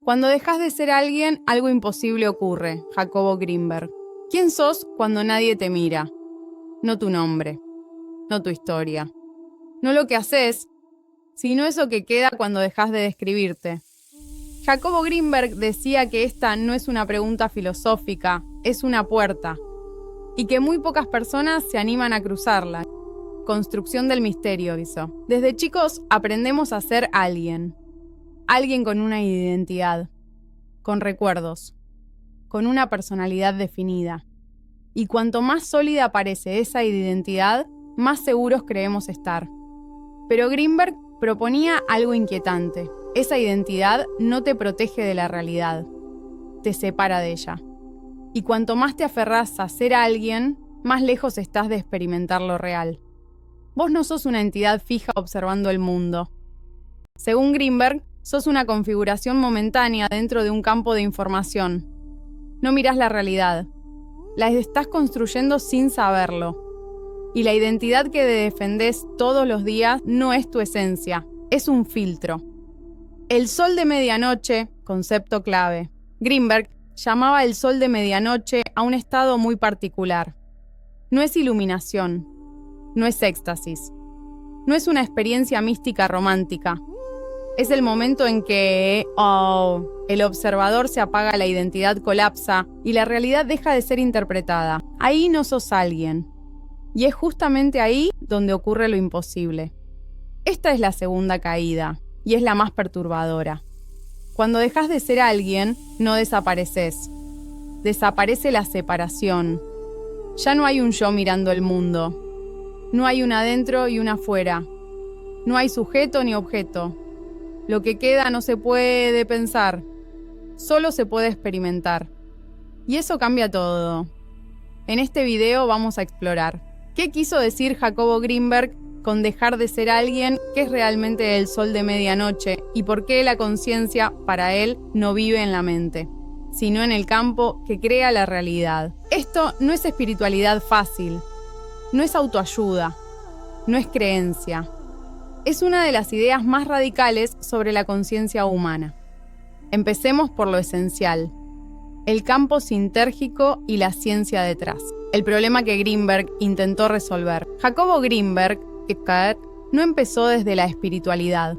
Cuando dejas de ser alguien, algo imposible ocurre. Jacobo Greenberg. ¿Quién sos cuando nadie te mira? No tu nombre, no tu historia, no lo que haces, sino eso que queda cuando dejas de describirte. Jacobo Greenberg decía que esta no es una pregunta filosófica, es una puerta, y que muy pocas personas se animan a cruzarla. Construcción del misterio hizo. Desde chicos aprendemos a ser alguien con una identidad, con recuerdos, con una personalidad definida. Y cuanto más sólida parece esa identidad, más seguros creemos estar. Pero Greenberg proponía algo inquietante. Esa identidad no te protege de la realidad, te separa de ella. Y cuanto más te aferrás a ser alguien, más lejos estás de experimentar lo real. Vos no sos una entidad fija observando el mundo. Según Greenberg, sos una configuración momentánea dentro de un campo de información. No mirás la realidad. La estás construyendo sin saberlo. Y la identidad que defendés todos los días no es tu esencia, es un filtro. El sol de medianoche, concepto clave. Greenberg llamaba el sol de medianoche a un estado muy particular. No es iluminación, no es éxtasis, no es una experiencia mística romántica. Es el momento en que, el observador se apaga, la identidad colapsa y la realidad deja de ser interpretada. Ahí no sos alguien. Y es justamente ahí donde ocurre lo imposible. Esta es la segunda caída, y es la más perturbadora. Cuando dejas de ser alguien, no desapareces. Desaparece la separación. Ya no hay un yo mirando el mundo. No hay un adentro y un afuera. No hay sujeto ni objeto. Lo que queda no se puede pensar, solo se puede experimentar. Y eso cambia todo. En este video vamos a explorar qué quiso decir Jacobo Greenberg con dejar de ser alguien, qué es realmente el sol de medianoche y por qué la conciencia, para él, no vive en la mente, sino en el campo que crea la realidad. Esto no es espiritualidad fácil, no es autoayuda, no es creencia. Es una de las ideas más radicales sobre la conciencia humana. Empecemos por lo esencial, el campo sintérgico y la ciencia detrás. El problema que Greenberg intentó resolver. Jacobo Greenberg no empezó desde la espiritualidad.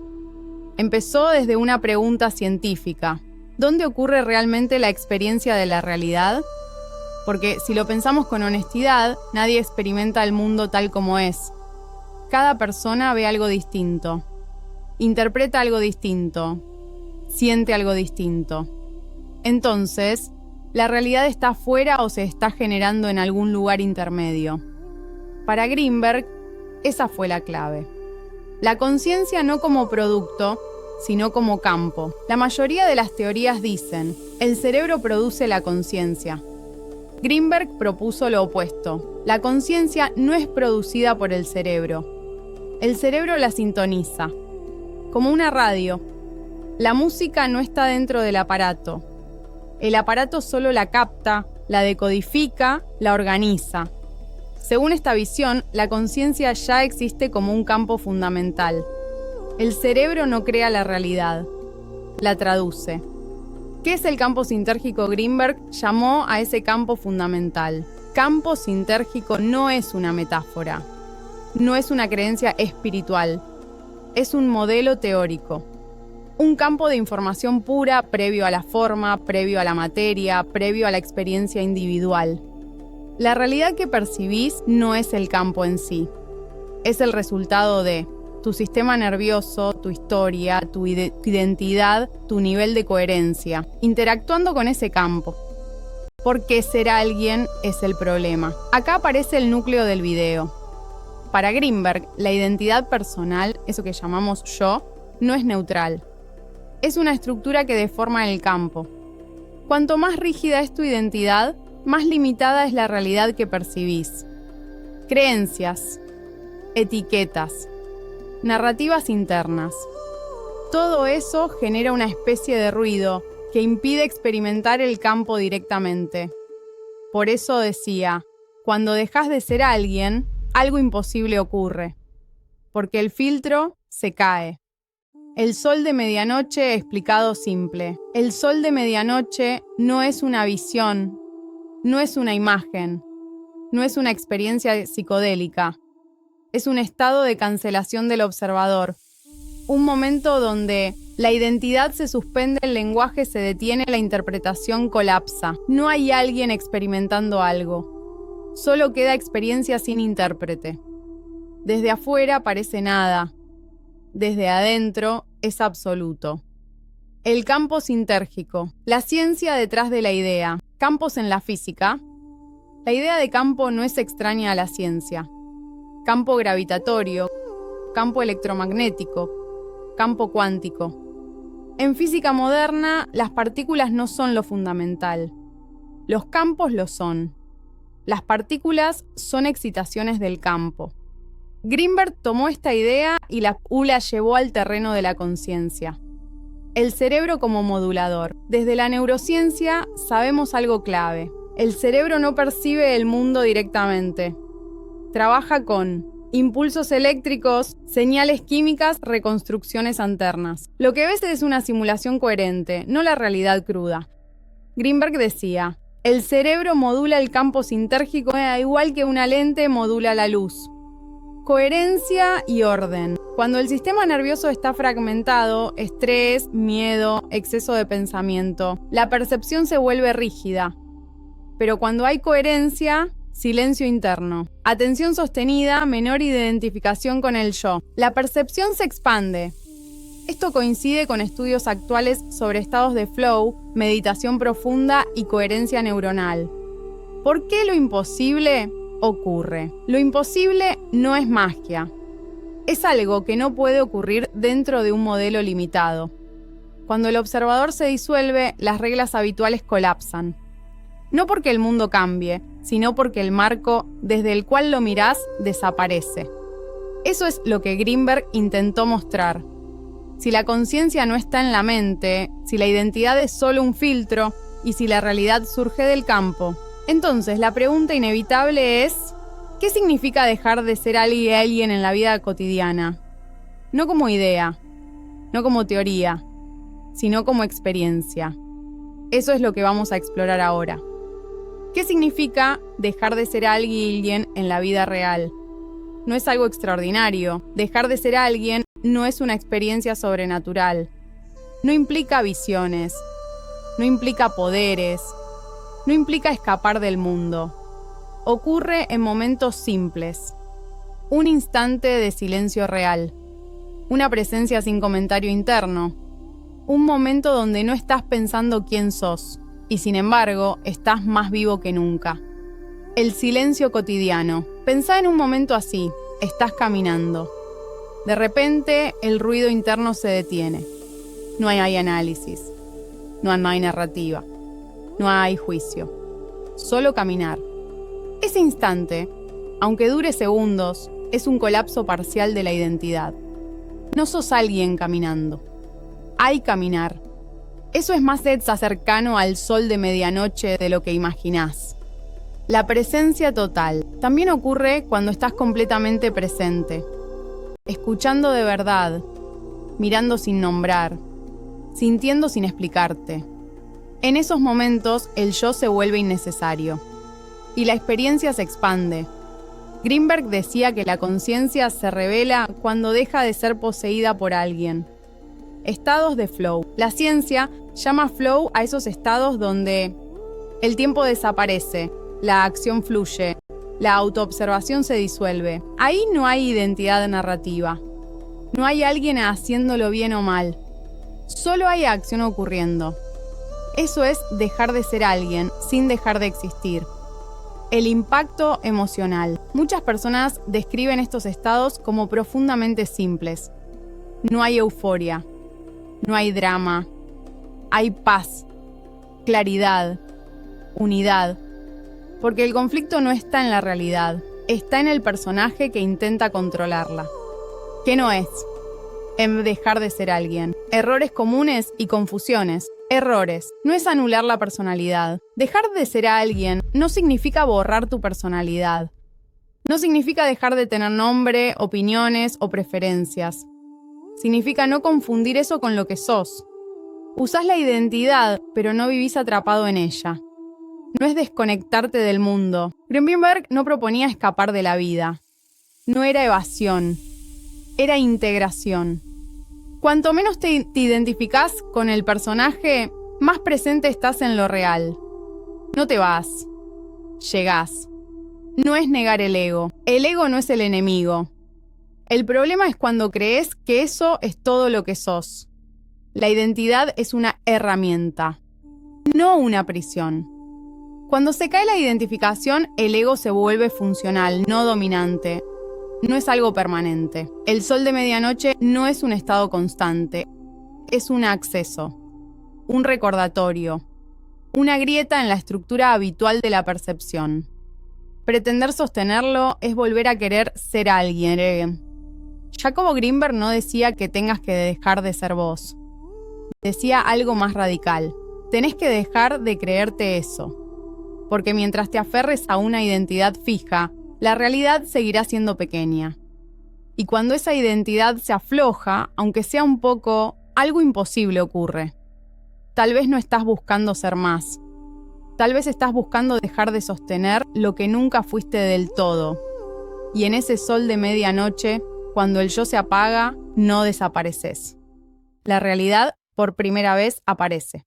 Empezó desde una pregunta científica. ¿Dónde ocurre realmente la experiencia de la realidad? Porque si lo pensamos con honestidad, nadie experimenta el mundo tal como es. Cada persona ve algo distinto, interpreta algo distinto, siente algo distinto. Entonces, ¿la realidad está afuera o se está generando en algún lugar intermedio? Para Greenberg, esa fue la clave. La conciencia no como producto, sino como campo. La mayoría de las teorías dicen, el cerebro produce la conciencia. Greenberg propuso lo opuesto. La conciencia no es producida por el cerebro. El cerebro la sintoniza, como una radio. La música no está dentro del aparato. El aparato solo la capta, la decodifica, la organiza. Según esta visión, la conciencia ya existe como un campo fundamental. El cerebro no crea la realidad, la traduce. ¿Qué es el campo sintérgico? Greenberg llamó a ese campo fundamental. Campo sintérgico no es una metáfora. No es una creencia espiritual, es un modelo teórico. Un campo de información pura previo a la forma, previo a la materia, previo a la experiencia individual. La realidad que percibís no es el campo en sí. Es el resultado de tu sistema nervioso, tu historia, tu identidad, tu nivel de coherencia, interactuando con ese campo. ¿Por qué ser alguien es el problema? Acá aparece el núcleo del video. Para Greenberg, la identidad personal, eso que llamamos yo, no es neutral. Es una estructura que deforma el campo. Cuanto más rígida es tu identidad, más limitada es la realidad que percibís. Creencias, etiquetas, narrativas internas. Todo eso genera una especie de ruido que impide experimentar el campo directamente. Por eso decía, cuando dejas de ser alguien, algo imposible ocurre, porque el filtro se cae. El sol de medianoche explicado simple. El sol de medianoche no es una visión, no es una imagen, no es una experiencia psicodélica. Es un estado de cancelación del observador. Un momento donde la identidad se suspende, el lenguaje se detiene, la interpretación colapsa. No hay alguien experimentando algo. Solo queda experiencia sin intérprete. Desde afuera parece nada. Desde adentro es absoluto. El campo sintérgico. La ciencia detrás de la idea. Campos en la física. La idea de campo no es extraña a la ciencia. Campo gravitatorio, campo electromagnético, campo cuántico. En física moderna, las partículas no son lo fundamental. Los campos lo son. Las partículas son excitaciones del campo. Greenberg tomó esta idea y la llevó al terreno de la conciencia. El cerebro como modulador. Desde la neurociencia sabemos algo clave. El cerebro no percibe el mundo directamente. Trabaja con impulsos eléctricos, señales químicas, reconstrucciones anternas. Lo que ves es una simulación coherente, no la realidad cruda. Greenberg decía, el cerebro modula el campo sintérgico igual que una lente modula la luz. Coherencia y orden. Cuando el sistema nervioso está fragmentado, estrés, miedo, exceso de pensamiento, la percepción se vuelve rígida. Pero cuando hay coherencia, silencio interno. Atención sostenida, menor identificación con el yo. La percepción se expande. Esto coincide con estudios actuales sobre estados de flow, meditación profunda y coherencia neuronal. ¿Por qué lo imposible ocurre? Lo imposible no es magia. Es algo que no puede ocurrir dentro de un modelo limitado. Cuando el observador se disuelve, las reglas habituales colapsan. No porque el mundo cambie, sino porque el marco desde el cual lo mirás desaparece. Eso es lo que Greenberg intentó mostrar. Si la conciencia no está en la mente, si la identidad es solo un filtro y si la realidad surge del campo, entonces la pregunta inevitable es, ¿qué significa dejar de ser alguien en la vida cotidiana? No como idea, no como teoría, sino como experiencia. Eso es lo que vamos a explorar ahora. ¿Qué significa dejar de ser alguien en la vida real? No es algo extraordinario. Dejar de ser alguien no es una experiencia sobrenatural. No implica visiones. No implica poderes. No implica escapar del mundo. Ocurre en momentos simples. Un instante de silencio real. Una presencia sin comentario interno. Un momento donde no estás pensando quién sos. Y sin embargo, estás más vivo que nunca. El silencio cotidiano. Pensá en un momento así. Estás caminando. De repente, el ruido interno se detiene. No hay análisis. No hay narrativa. No hay juicio. Solo caminar. Ese instante, aunque dure segundos, es un colapso parcial de la identidad. No sos alguien caminando. Hay caminar. Eso es más cercano al sol de medianoche de lo que imaginás. La presencia total también ocurre cuando estás completamente presente, escuchando de verdad, mirando sin nombrar, sintiendo sin explicarte. En esos momentos el yo se vuelve innecesario y la experiencia se expande. Greenberg decía que la conciencia se revela cuando deja de ser poseída por alguien. Estados de flow. La ciencia llama flow a esos estados donde el tiempo desaparece, la acción fluye, la autoobservación se disuelve. Ahí no hay identidad narrativa. No hay alguien haciéndolo bien o mal. Solo hay acción ocurriendo. Eso es dejar de ser alguien sin dejar de existir. El impacto emocional. Muchas personas describen estos estados como profundamente simples. No hay euforia. No hay drama. Hay paz, claridad, unidad. Porque el conflicto no está en la realidad, está en el personaje que intenta controlarla. ¿Qué no es? En dejar de ser alguien. Errores comunes y confusiones. Errores. No es anular la personalidad. Dejar de ser alguien no significa borrar tu personalidad. No significa dejar de tener nombre, opiniones o preferencias. significa no confundir eso con lo que sos. Usás la identidad, pero no vivís atrapado en ella. No es desconectarte del mundo. Greenberg no proponía escapar de la vida. No era evasión, era integración. Cuanto menos te identificás con el personaje, más presente estás en lo real. No te vas, llegás. No es negar el ego. El ego no es el enemigo. El problema es cuando crees que eso es todo lo que sos. La identidad es una herramienta, no una prisión. Cuando se cae la identificación, el ego se vuelve funcional, no dominante. No es algo permanente. El sol de medianoche no es un estado constante. Es un acceso, un recordatorio, una grieta en la estructura habitual de la percepción. Pretender sostenerlo es volver a querer ser alguien. Jacobo Greenberg no decía que tengas que dejar de ser vos. Decía algo más radical. Tenés que dejar de creerte eso. Porque mientras te aferres a una identidad fija, la realidad seguirá siendo pequeña. Y cuando esa identidad se afloja, aunque sea un poco, algo imposible ocurre. Tal vez no estás buscando ser más. Tal vez estás buscando dejar de sostener lo que nunca fuiste del todo. Y en ese sol de medianoche, cuando el yo se apaga, no desapareces. La realidad, por primera vez, aparece.